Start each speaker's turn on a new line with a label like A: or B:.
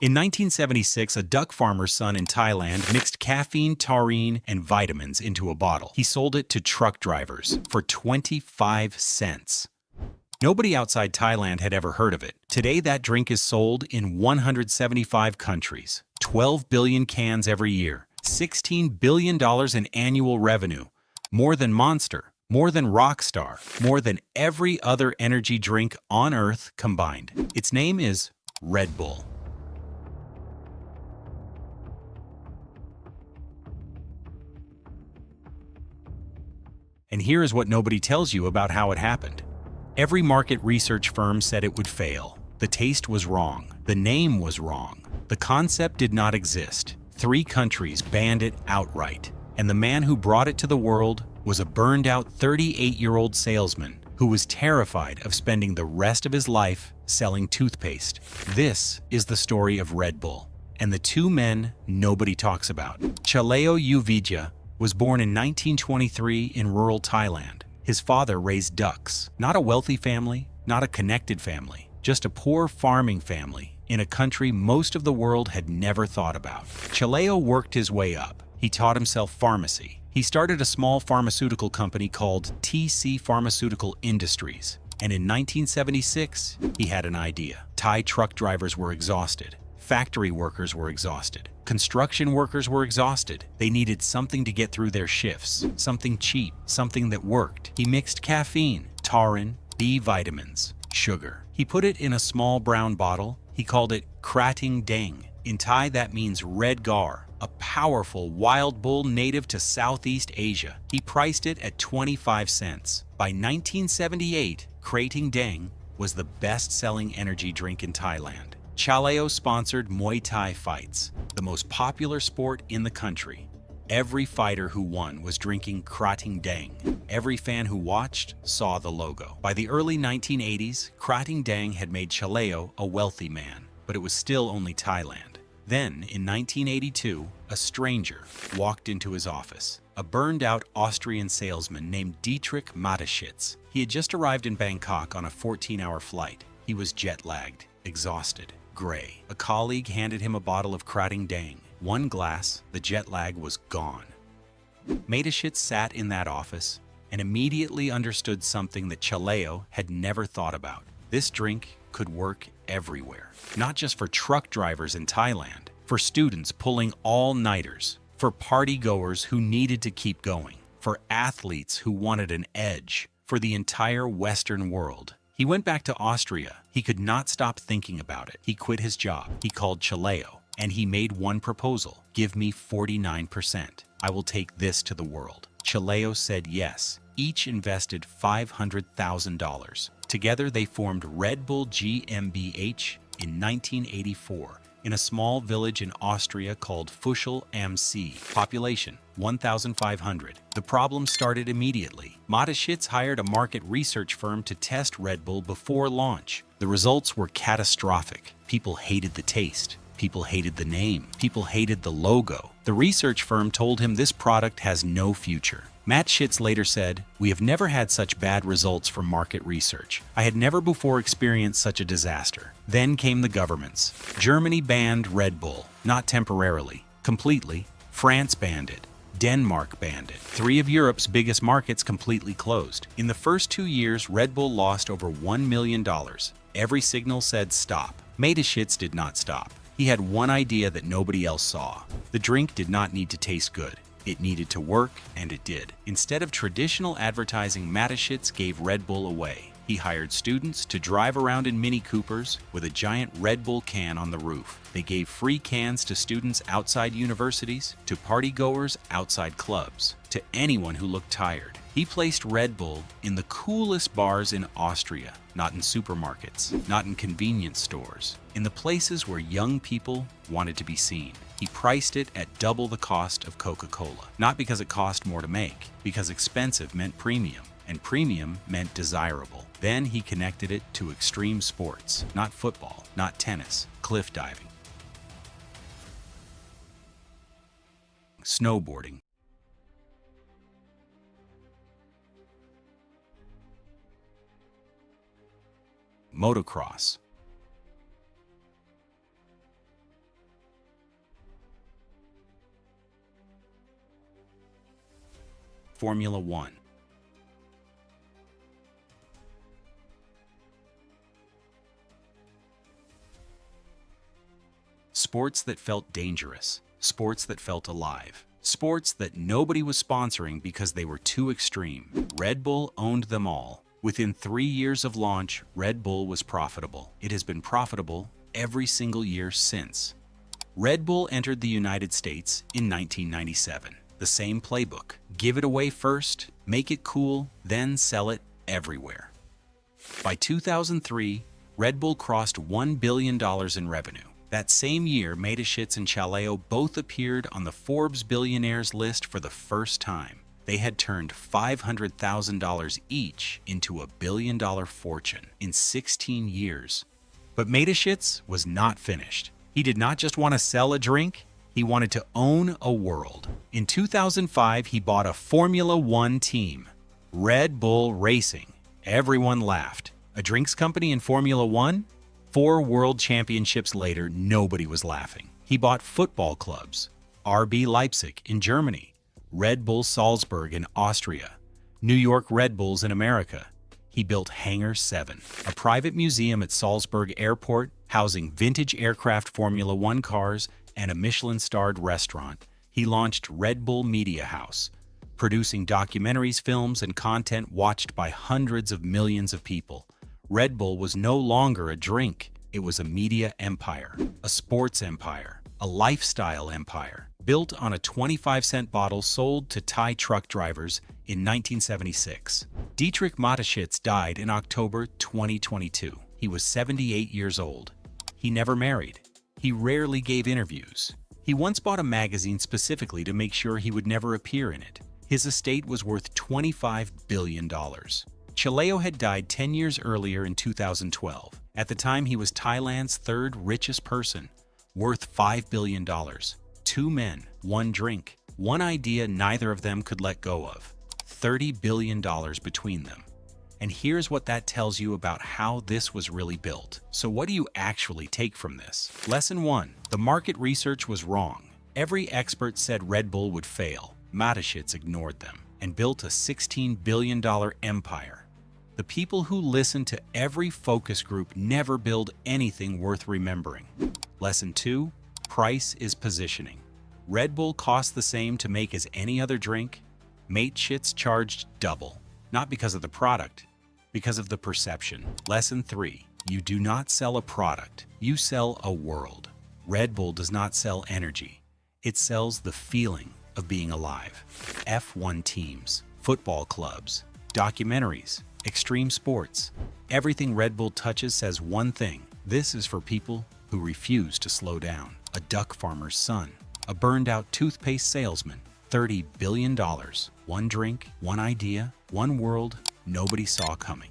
A: In 1976, a duck farmer's son in Thailand mixed caffeine, taurine, and vitamins into a bottle. He sold it to truck drivers for 25 cents. Nobody outside Thailand had ever heard of it. Today, that drink is sold in 175 countries, 12 billion cans every year, $16 billion in annual revenue, more than Monster, more than Rockstar, more than every other energy drink on Earth combined. Its name is Red Bull. And here is what nobody tells you about how it happened. Every market research firm said it would fail. The taste was wrong. The name was wrong. The concept did not exist. 3 countries banned it outright. And the man who brought it to the world was a burned-out 38-year-old salesman who was terrified of spending the rest of his life selling toothpaste. This is the story of Red Bull and the 2 men nobody talks about. Chaleo Uvija was born in 1923 in rural Thailand. His father raised ducks. Not a wealthy family, not a connected family, just a poor farming family in a country most of the world had never thought about. Chaleo worked his way up. He taught himself pharmacy. He started a small pharmaceutical company called TC Pharmaceutical Industries. And in 1976, he had an idea. Thai truck drivers were exhausted. Factory workers were exhausted. Construction workers were exhausted. They needed something to get through their shifts, something cheap, something that worked. He mixed caffeine, taurine, B vitamins, sugar. He put it in a small brown bottle. He called it Krating Deng. In Thai, that means red gar, a powerful wild bull native to Southeast Asia. He priced it at 25 cents. By 1978, Krating Deng was the best-selling energy drink in Thailand. Chaleo sponsored Muay Thai fights, the most popular sport in the country. Every fighter who won was drinking Krating Deng. Every fan who watched saw the logo. By the early 1980s, Krating Deng had made Chaleo a wealthy man, but it was still only Thailand. Then, in 1982, a stranger walked into his office, a burned-out Austrian salesman named Dietrich Mateschitz. He had just arrived in Bangkok on a 14-hour flight. He was jet-lagged, exhausted, gray. A colleague handed him a bottle of Krating Deng. One glass, the jet lag was gone. Mateschitz sat in that office and immediately understood something that Chaleo had never thought about. This drink could work everywhere, not just for truck drivers in Thailand, for students pulling all-nighters, for party-goers who needed to keep going, for athletes who wanted an edge, for the entire Western world. He went back to Austria. He could not stop thinking about it. He quit his job. He called Chaleo, and he made one proposal. Give me 49%. I will take this to the world. Chaleo said yes. Each invested $500,000. Together, they formed Red Bull GmbH in 1984 in a small village in Austria called Fuschel am See. Population, 1,500. The problem started immediately. Mateschitz hired a market research firm to test Red Bull before launch. The results were catastrophic. People hated the taste. People hated the name. People hated the logo. The research firm told him this product has no future. Mateschitz later said, "We have never had such bad results from market research. I had never before experienced such a disaster." Then came the governments. Germany banned Red Bull, not temporarily, completely. France banned it. Denmark banned it. 3 of Europe's biggest markets completely closed. In the first 2 years, Red Bull lost over $1 million. Every signal said stop. Mateschitz did not stop. He had one idea that nobody else saw. The drink did not need to taste good. It needed to work, and it did. Instead of traditional advertising, Mateschitz gave Red Bull away. He hired students to drive around in Mini Coopers with a giant Red Bull can on the roof. They gave free cans to students outside universities, to party-goers outside clubs, to anyone who looked tired. He placed Red Bull in the coolest bars in Austria, not in supermarkets, not in convenience stores, in the places where young people wanted to be seen. He priced it at double the cost of Coca-Cola, not because it cost more to make, because expensive meant premium, and premium meant desirable. Then he connected it to extreme sports, not football, not tennis, cliff diving, snowboarding, motocross, Formula One. Sports that felt dangerous. Sports that felt alive. Sports that nobody was sponsoring because they were too extreme. Red Bull owned them all. Within 3 years of launch, Red Bull was profitable. It has been profitable every single year since. Red Bull entered the United States in 1997. The same playbook. Give it away first, make it cool, then sell it everywhere. By 2003, Red Bull crossed $1 billion in revenue. That same year, Mateschitz and Chaleo both appeared on the Forbes billionaires list for the first time. They had turned $500,000 each into a billion-dollar fortune in 16 years. But Mateschitz was not finished. He did not just want to sell a drink, he wanted to own a world. In 2005, he bought a Formula One team, Red Bull Racing. Everyone laughed. A drinks company in Formula One? 4 world championships later, nobody was laughing. He bought football clubs, RB Leipzig in Germany, Red Bull Salzburg in Austria, New York Red Bulls in America. He built Hangar 7, a private museum at Salzburg Airport housing vintage aircraft Formula One cars and a Michelin-starred restaurant. He launched Red Bull Media House, producing documentaries, films, and content watched by hundreds of millions of people. Red Bull was no longer a drink. It was a media empire, a sports empire, a lifestyle empire, built on a 25-cent bottle sold to Thai truck drivers in 1976. Dietrich Mateschitz died in October 2022. He was 78 years old. He never married. He rarely gave interviews. He once bought a magazine specifically to make sure he would never appear in it. His estate was worth $25 billion. Chaleo had died 10 years earlier in 2012. At the time, he was Thailand's third richest person, worth $5 billion. 2 men, 1 drink, 1 idea neither of them could let go of. $30 billion between them. And here's what that tells you about how this was really built. So what do you actually take from this? Lesson 1. The market research was wrong. Every expert said Red Bull would fail. Mateschitz ignored them and built a $16 billion empire. The people who listen to every focus group never build anything worth remembering. Lesson 2. Price is positioning. Red Bull cost the same to make as any other drink. Mateschitz charged double, not because of the product, because of the perception. Lesson 3. You do not sell a product, you sell a world. Red Bull does not sell energy. It sells the feeling of being alive. F1 teams, football clubs, documentaries, extreme sports. Everything Red Bull touches says one thing. This is for people who refuse to slow down. A duck farmer's son, a burned-out toothpaste salesman, $30 billion. 1 drink, 1 idea, 1 world nobody saw coming.